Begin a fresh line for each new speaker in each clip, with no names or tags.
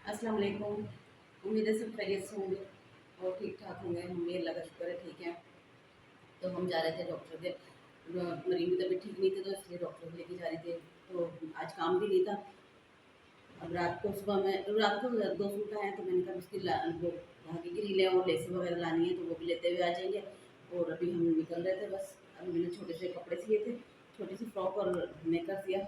अस्सलाम वालेकुम। उम्मीद है सब खैरियत से होंगे और ठीक ठाक होंगे। हम भी अल्लाह का शुक्र है ठीक है। तो हम जा रहे थे डॉक्टर के, मरीज की तबीयत ठीक नहीं थी तो इसलिए डॉक्टर को लेके जा रहे थे। तो आज काम भी नहीं था। अब रात को सुबह में रात को दो सूट आए तो मैंने कहा उसकी वो धागे की रीलें और लेसें वगैरह लानी है तो वो भी लेते हुए आ जाएंगे। और अभी हम निकल रहे थे बस। अभी मैंने छोटे से कपड़े सिए थे, छोटी सी फ्रॉक और नेकर सिया।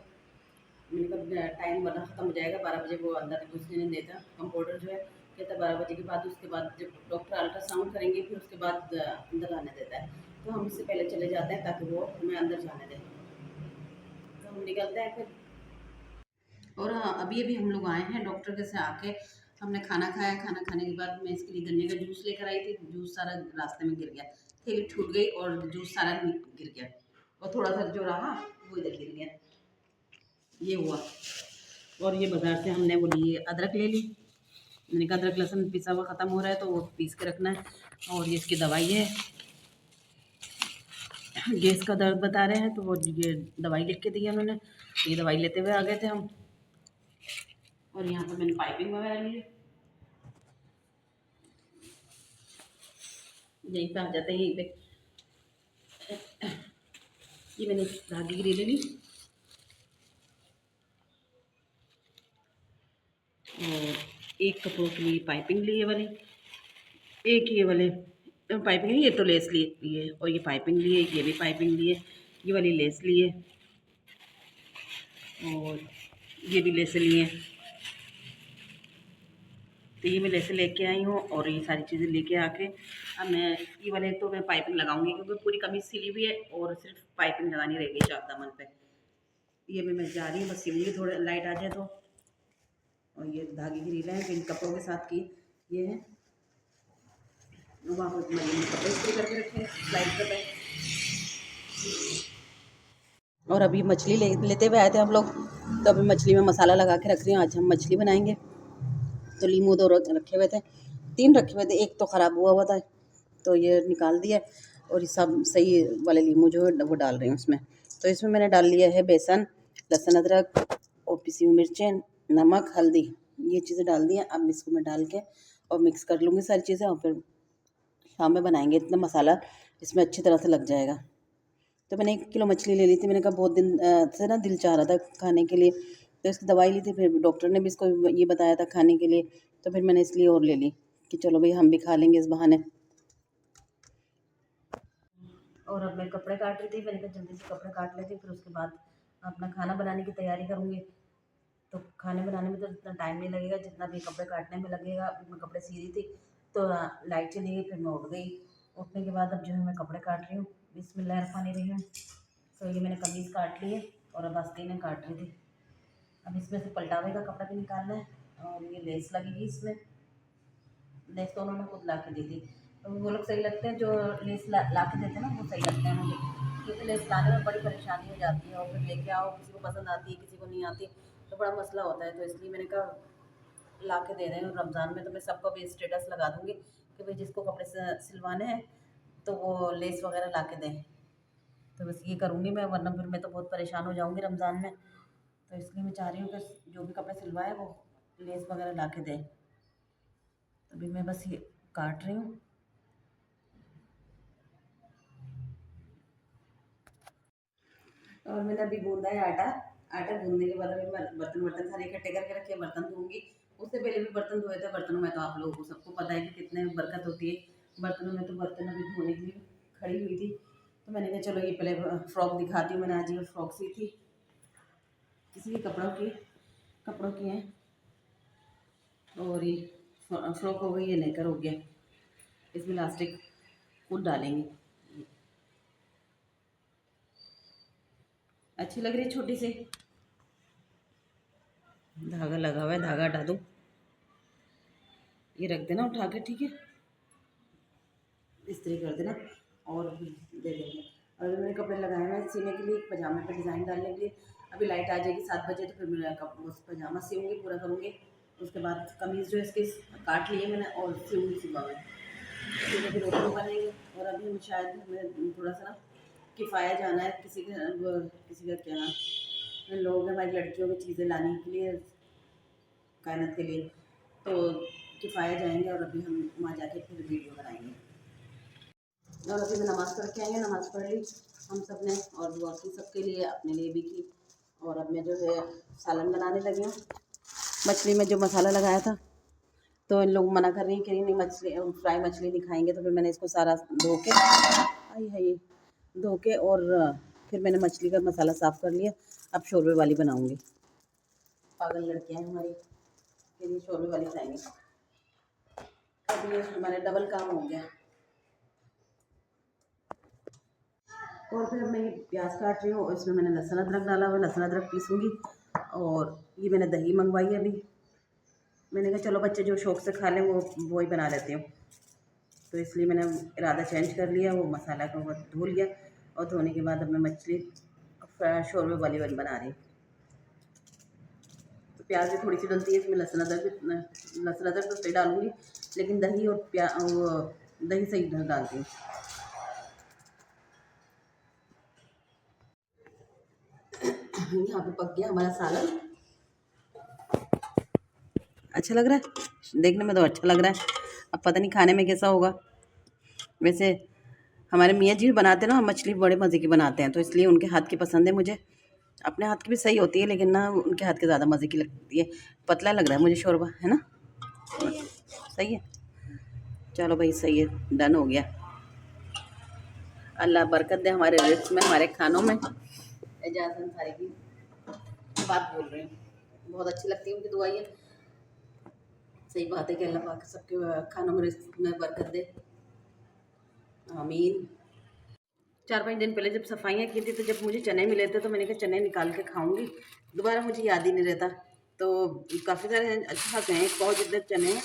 मैंने कहा टाइम वरना ख़त्म हो जाएगा, 12 बजे वो अंदर घुसने नहीं देता कंपाउंडर जो है। कहता है 12 बजे के बाद, उसके बाद जब डॉक्टर अल्ट्रासाउंड करेंगे फिर उसके बाद अंदर आने देता है। तो हम उससे पहले चले जाते हैं ताकि वो हमें अंदर जाने दें। तो हम निकलते हैं फिर। और हाँ, अभी अभी हम लोग आए हैं डॉक्टर के से आके। हमने खाना खाया, खाना खाने के बाद मैं इसके लिए गन्ने का जूस लेकर आई थी। जूस सारा रास्ते में गिर गया, थैली छूट गई और जूस सारा गिर गया। और थोड़ा सा जो रहा वो इधर गिर गया, ये हुआ। और ये बाजार से हमने वो लिए अदरक ले ली। मैंने कहा अदरक लहसुन पिसा हुआ ख़त्म हो रहा है तो वो पीस के रखना है। और ये इसकी दवाई है, गैस का दर्द बता रहे हैं तो वो ये दवाई लिख के दी है उन्होंने। ये दवाई लेते हुए आ गए थे हम। और यहाँ पर मैंने पाइपिंग वगैरह ली, यहीं पे आ जाते हैं यहीं पे। ये मैंने धागे की रीलें ली और एक कपड़ों के लिए पाइपिंग ली है वाली, एक ये वाले पाइपिंग ली, ये तो लेस ली है। और ये पाइपिंग ली है, ये भी पाइपिंग ली है, ये वाली लेस ली है और ये भी लेस ली है। तो ये मैं लेसे लेके आई हूँ और ये सारी चीज़ें लेके आके अब मैं ये वाले तो मैं पाइपिंग लगाऊंगी क्योंकि पूरी कमीज सिली हुई है और सिर्फ पाइपिंग लगानी रहेगी चाक दामन पे। ये भी मैं जा रही हूँ, बस सिलूंगी थोड़ा लाइट आ जाए तो। और ये धागे की रीलें हैं इन कपड़ों के साथ की, ये है। वहाँ पर मैंने कपड़े इस्त्री करके रखे हैं स्लाइड पे। और अभी मछली लेते हुए आए थे हम लोग, तो अभी मछली में मसाला लगा के रख रही हूँ। आज हम मछली बनाएंगे। तो लीमू दो रखे हुए थे, तीन रखे हुए थे, एक तो ख़राब हुआ हुआ था तो ये निकाल दिया। और ये सब सही वाले लीमू जो है वो डाल रही हूँ उसमें। तो इसमें मैंने डाल लिया है बेसन, लहसुन अदरक और पिसी हुई मिर्चें, नमक, हल्दी, ये चीज़ें डाल दी हैं। अब इसको मैं डाल के और मिक्स कर लूँगी सारी चीज़ें और फिर शाम में बनाएंगे। इतना मसाला इसमें अच्छी तरह से लग जाएगा। तो मैंने 1 किलो मछली ले ली थी। मैंने कहा बहुत दिन से ना दिल चाह रहा था खाने के लिए, तो इसकी दवाई ली थी। फिर डॉक्टर ने भी इसको ये बताया था खाने के लिए, तो फिर मैंने इसलिए और ले ली कि चलो भाई हम भी खा लेंगे इस बहाने। और अब मैं कपड़े काट रही थी, मैंने कहा जल्दी से कपड़े काट लेती फिर उसके बाद अपना खाना बनाने की तैयारी करूँगी। तो खाने बनाने में तो इतना टाइम नहीं लगेगा जितना भी कपड़े काटने में लगेगा। अभी मैं कपड़े सी रही थी तो लाइट चली गई, फिर मैं उठ गई। उठने के बाद अब जो है मैं कपड़े काट रही हूँ, बिस्मिल्लाहिर्रहमानिर्रहीम। तो ये मैंने कमीज़ काट ली है और अब आस्तीनें काट रही थी। अब इसमें से पलटावे का कपड़ा भी निकालना है और ये लेस लगेगी इसमें। लेस तो उन्होंने खुद ला के दी थी। तो वो लोग सही लगते हैं जो लेस ला के देते हैं ना, वो सही लगते हैं मुझे, क्योंकि लेस लाने में बड़ी परेशानी हो जाती है और फिर लेके आओ, किसी को पसंद आती है किसी को नहीं आती, तो बड़ा मसला होता है। तो इसलिए मैंने कहा ला के दे रहे हैं। रमज़ान में तो मैं सबको भी स्टेटस लगा दूँगी कि भाई जिसको कपड़े सिलवाने हैं तो वो लेस वगैरह ला के दें। तो बस ये करूँगी मैं, वरना फिर मैं तो बहुत परेशान हो जाऊँगी रमज़ान में। तो इसलिए मैं चाह रही हूँ कि जो भी कपड़े सिलवाए वो लेस वगैरह ला के दें। अभी मैं बस ये काट रही हूँ। और मैंने अभी गूंदा है आटा। आटा गूंदने के बाद अभी मैं बर्तन वर्तन सारे इकट्ठे करके रखे, बर्तन धोऊंगी। उससे पहले भी बर्तन धोए थे। बर्तनों में तो आप लोगों को सबको पता है कि कितने बरकत होती है बर्तनों में। तो बर्तन अभी धोने के लिए खड़ी हुई थी तो मैंने कहा चलो ये पहले फ्रॉक दिखाती हूँ। मैंने आज ये फ्रॉक सी थी, किसी भी कपड़ों की हैं। और ये फ्रॉक हो गई, ये नेकर हो गया। इसमें इलास्टिक खुद डालेंगे। अच्छी लग रही है छोटी सी, धागा लगा हुआ है, धागा हटा दो। ये रख देना उठा के, ठीक है, इस्त्री कर देना और दे देंगे। और अभी मैंने कपड़े लगाए हुए हैं सीने के लिए, पजामे पे डिज़ाइन डालने के लिए। अभी लाइट आ जाएगी 7 बजे तो फिर मैं उस पजामा सीऊँगी, पूरा करूँगी। उसके बाद कमीज़ जो है इसकी काट ली है मैंने और सीऊँगी सुबह में। फिर अभी रोटी बनेगी। और अभी हम शायद हमें थोड़ा सा ना किफ़ाया जाना है, किसी का क्या लोग हैं हमारी लड़कियों की चीज़ें लाने के लिए कायनात के लिए। तो किफ़ाया जाएंगे और अभी हम वहाँ जाके फिर वीडियो बनाएंगे। और अभी मैं नमाज़ पढ़ के आएंगे, नमाज़ पढ़ ली हम सब ने और दुआ की सबके लिए, अपने लिए भी की। और अब मैं जो है सालन बनाने लगी हूँ। मछली में जो मसाला लगाया था, तो इन लोग मना कर रही हैं कि नहीं मछली फ्राई मछली नहीं खाएंगे, तो फिर मैंने इसको सारा धो के आई है ये धो के और फिर मैंने मछली का मसाला साफ़ कर लिया। अब शोरबे वाली बनाऊंगी। पागल लड़कियां हैं हमारी, फिर ये शोरबे वाली खाएंगे। अब ये हमारा डबल काम हो गया। और फिर अब मैं ये प्याज काट रही हूँ और इसमें मैंने लहसुन अदरक डाला हुआ है, लहसुन अदरक पीसूँगी। और ये मैंने दही मंगवाई है अभी, मैंने कहा चलो बच्चे जो शौक़ से खा लें वो ही बना लेती हूँ। तो इसलिए मैंने इरादा चेंज कर लिया, वो मसाला को वो धो लिया और धोने के बाद अब मैं मछली शोरबे वाली बना रही हूँ। तो प्याज भी थोड़ी सी डलती है इसमें, लहसुन अदरक तो सही डालूँगी, लेकिन दही और दही सही डालती हूँ। यहाँ पे पक गया हमारा सालन। अच्छा लग रहा है, देखने में तो अच्छा लग रहा है, अब पता नहीं खाने में कैसा होगा। वैसे हमारे मियाँ जी भी बनाते हैं ना मछली, बड़े मज़े की बनाते हैं, तो इसलिए उनके हाथ की पसंद है मुझे। अपने हाथ की भी सही होती है, लेकिन ना उनके हाथ की ज़्यादा मज़े की लगती है। पतला लग रहा है मुझे शोरबा, है ना? सही है, चलो भाई सही है, डन हो गया। अल्लाह बरकत दे हमारे रिस्क में, हमारे खानों में। एजाज अंसारी की बात बोल रही हूँ, बहुत अच्छी लगती है उनकी दुआएं। सही बात है कि अल्लाह पाक सबके खानों में रिस्क में बरकत दे, आमीन। 4-5 दिन पहले जब सफाइयाँ की थी, तो जब मुझे चने मिले थे तो मैंने कहा चने निकाल के खाऊंगी, दोबारा मुझे याद ही नहीं रहता। तो काफ़ी सारे अच्छे खासे हैं, 1 पाव जितने चने हैं।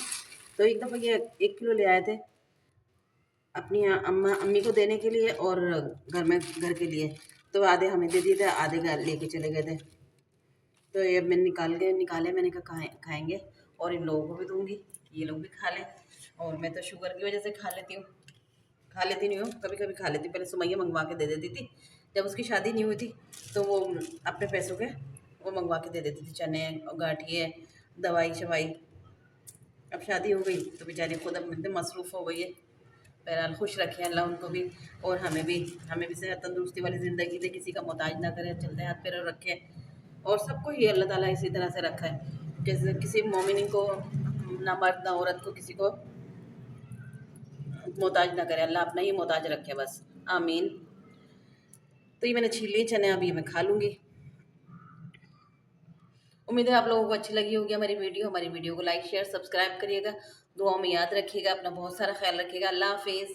तो एक दफ़ा ये 1 किलो ले आए थे अपनी अम्मी को देने के लिए और घर के लिए। तो आधे हमें दे दिए थे, आधे घर लेके चले गए थे। तो ये मैंने निकाले, मैंने कहा खाएंगे और इन लोगों को भी दूंगी, ये लोग भी खा लें। और मैं तो शुगर की वजह से खा लेती नहीं हूँ, कभी कभी खा लेती। पहले सुमैया मंगवा के दे देती थी, जब उसकी शादी नहीं हुई थी तो वो अपने पैसों के वो मंगवा के दे देती थी, चने और गाठिए, दवाई शवाई। अब शादी हो गई तो बेचारी खुद अब इतने मसरूफ़ हो गई है। बहरहाल खुश रखे अल्लाह उनको भी, और हमें भी सेहत तंदुरुस्ती वाली ज़िंदगी दे, किसी का मोहताज ना करे, चलते हाथ पैर रखे। और सबको ही अल्लाह ताला इसी तरह से रखा है, जैसे किसी मोमिन को ना मर्द ना औरत को किसी को मोहताज ना करे, अल्लाह अपना ही मोहताज रखे बस, आमीन। तो ये मैंने छील लिए चने, अभी मैं खा लूँगी। उम्मीद है आप लोगों को अच्छी लगी होगी हमारी वीडियो को लाइक शेयर सब्सक्राइब करिएगा, दुआओं में याद रखिएगा, अपना बहुत सारा ख्याल रखिएगा। अल्लाह हाफिज़।